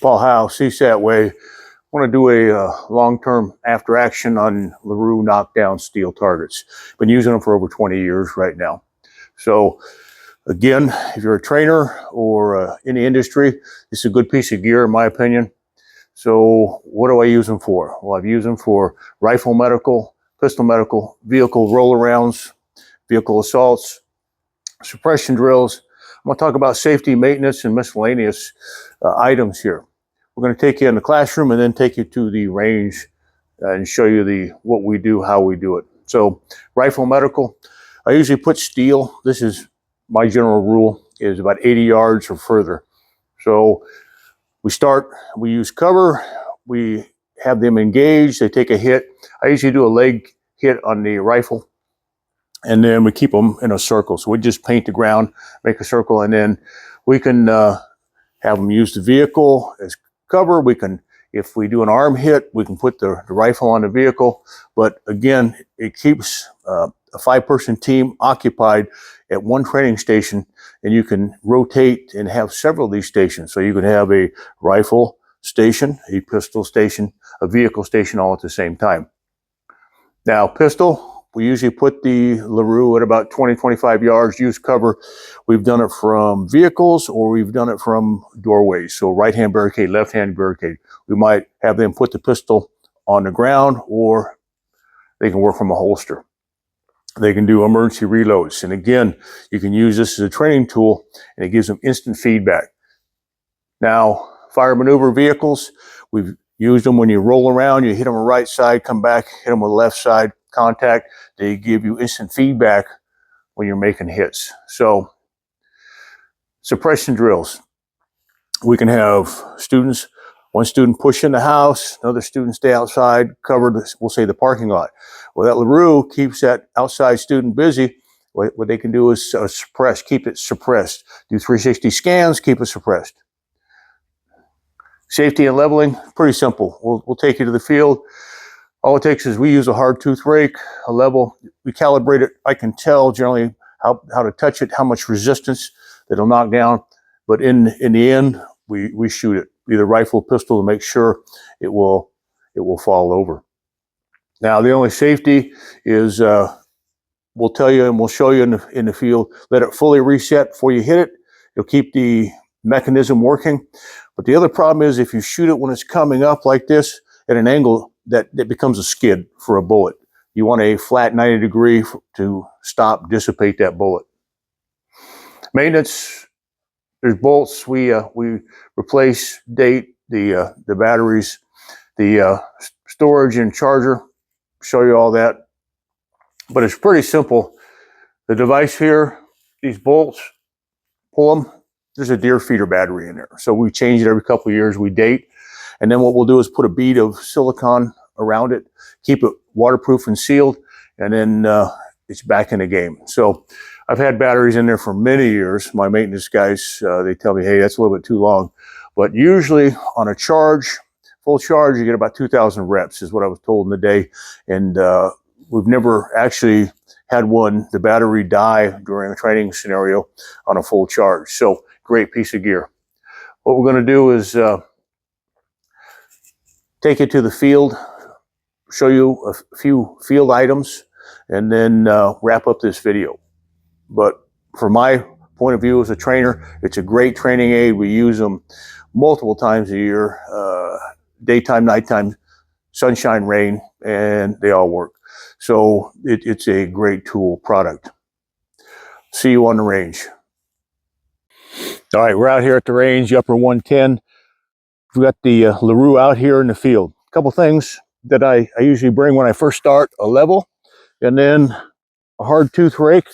Paul Howe, CSAT Way. I want to do a long-term after action on LaRue knockdown steel targets. Been using them for over 20 years right now. So again, if you're a trainer or in the industry, it's a good piece of gear in my opinion. So what do I use them for? Well, I've used them for rifle medical, pistol medical, vehicle roll-arounds, vehicle assaults, suppression drills. I'm going to talk about safety, maintenance, and miscellaneous items here. We're going to take you in the classroom and then take you to the range and show you what we do, how we do it. So rifle medical, I usually put steel. This is my general rule, is about 80 yards or further. So we use cover, we have them engaged, they take a hit. I usually do a leg hit on the rifle, and then we keep them in a circle. So we just paint the ground, make a circle, and then we can have them use the vehicle as cover. We can, if we do an arm hit, we can put the rifle on the vehicle. But again, it keeps a 5-person team occupied at one training station, and you can rotate and have several of these stations. So you can have a rifle station, a pistol station, a vehicle station all at the same time. Now, pistol, we usually put the LaRue at about 20-25 yards, use cover. We've done it from vehicles or we've done it from doorways. So right-hand barricade, left-hand barricade. We might have them put the pistol on the ground, or they can work from a holster. They can do emergency reloads. And again, you can use this as a training tool, and it gives them instant feedback. Now, fire maneuver vehicles, we've used them when you roll around, you hit them on the right side, come back, hit them with the left side, contact. They give you instant feedback when you're making hits. So, suppression drills. We can have students, one student push in the house, another student stay outside, cover this, we'll say the parking lot. Well, that LaRue keeps that outside student busy. What they can do is suppress, keep it suppressed. Do 360 scans, keep it suppressed. Safety and leveling, pretty simple. We'll take you to the field. All it takes is we use a hard tooth rake, a level. We calibrate it. I can tell generally how to touch it, how much resistance that it'll knock down. But in the end, we shoot it, either rifle, pistol, to make sure it will fall over. Now, the only safety is we'll tell you and we'll show you in the field. Let it fully reset before you hit it. It'll keep the mechanism working. But the other problem is if you shoot it when it's coming up like this at an angle, that it becomes a skid for a bullet. You want a flat 90 degree to stop, dissipate that bullet. Maintenance, there's bolts. We replace, date the batteries, the storage and charger. Show you all that. But it's pretty simple. The device here, these bolts, pull them. There's a deer feeder battery in there. So we change it every couple of years, we date. And then what we'll do is put a bead of silicone around it, keep it waterproof and sealed, and then it's back in the game. So I've had batteries in there for many years. My maintenance guys, they tell me, hey, that's a little bit too long. But usually on a charge, full charge, you get about 2,000 reps is what I was told in the day. And we've never actually had the battery die during a training scenario on a full charge. So great piece of gear. What we're going to do is take you to the field, show you a few field items, and then wrap up this video. But from my point of view as a trainer, it's a great training aid. We use them multiple times a year, daytime, nighttime, sunshine, rain, and they all work. So it's a great tool product. See you on the range. All right, we're out here at the range, upper 110. We've got the LaRue out here in the field. A couple things that I usually bring when I first start: a level, and then a hard tooth rake,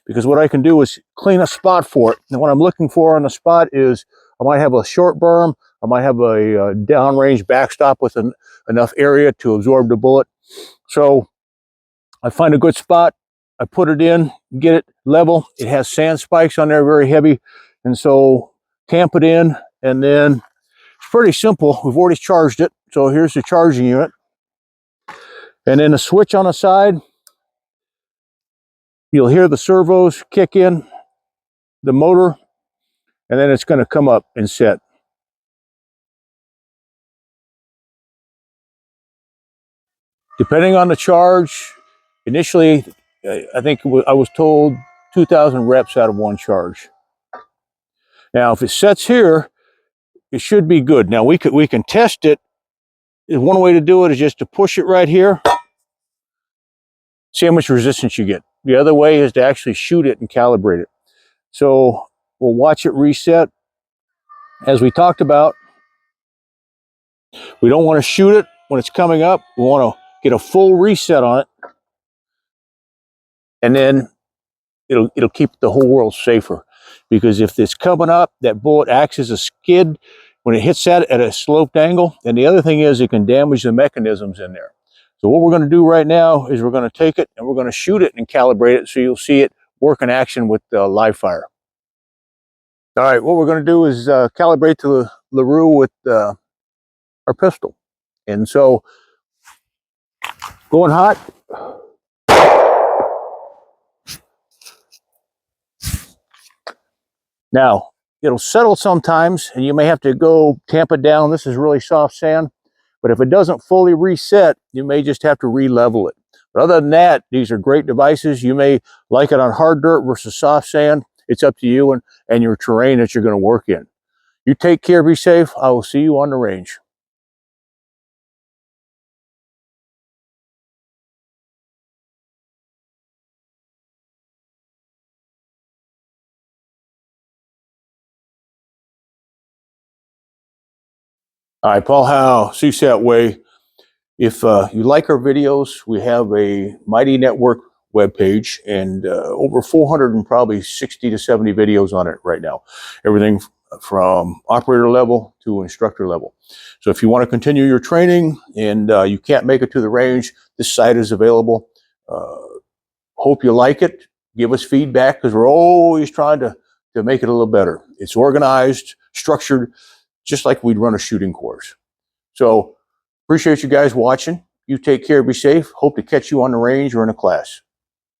because what I can do is clean a spot for it. And what I'm looking for on the spot is I might have a short berm, I might have a downrange backstop with enough area to absorb the bullet. So I find a good spot, I put it in, get it level. It has sand spikes on there, very heavy, and so tamp it in, and then it's pretty simple. We've already charged it, so here's the charging unit, and then a switch on the side. You'll hear the servos kick in, the motor, and then it's going to come up and set. Depending on the charge, initially, I think I was told 2,000 reps out of one charge. Now, if it sets here, it should be good. Now, we can test it. One way to do it is just to push it right here. See how much resistance you get. The other way is to actually shoot it and calibrate it. So we'll watch it reset. As we talked about, we don't want to shoot it when it's coming up. We want to get a full reset on it. And then it'll keep the whole world safer. Because if it's coming up, that bullet acts as a skid when it hits that at a sloped angle. And the other thing is it can damage the mechanisms in there. So what we're going to do right now is we're going to take it and we're going to shoot it and calibrate it so you'll see it work in action with live fire. All right, what we're going to do is calibrate the LaRue with our pistol. And so, going hot. Now, it'll settle sometimes, and you may have to go tamp it down. This is really soft sand. But if it doesn't fully reset, you may just have to re-level it. But other than that, these are great devices. You may like it on hard dirt versus soft sand. It's up to you and your terrain that you're going to work in. You take care, be safe. I will see you on the range. All right, Paul Howe, CSAT Way. If you like our videos, we have a Mighty Network webpage and over 400 and probably 60 to 70 videos on it right now. Everything from operator level to instructor level. So if you want to continue your training and you can't make it to the range, this site is available. Hope you like it. Give us feedback because we're always trying to make it a little better. It's organized, structured, just like we'd run a shooting course. So appreciate you guys watching. You take care, be safe. Hope to catch you on the range or in a class.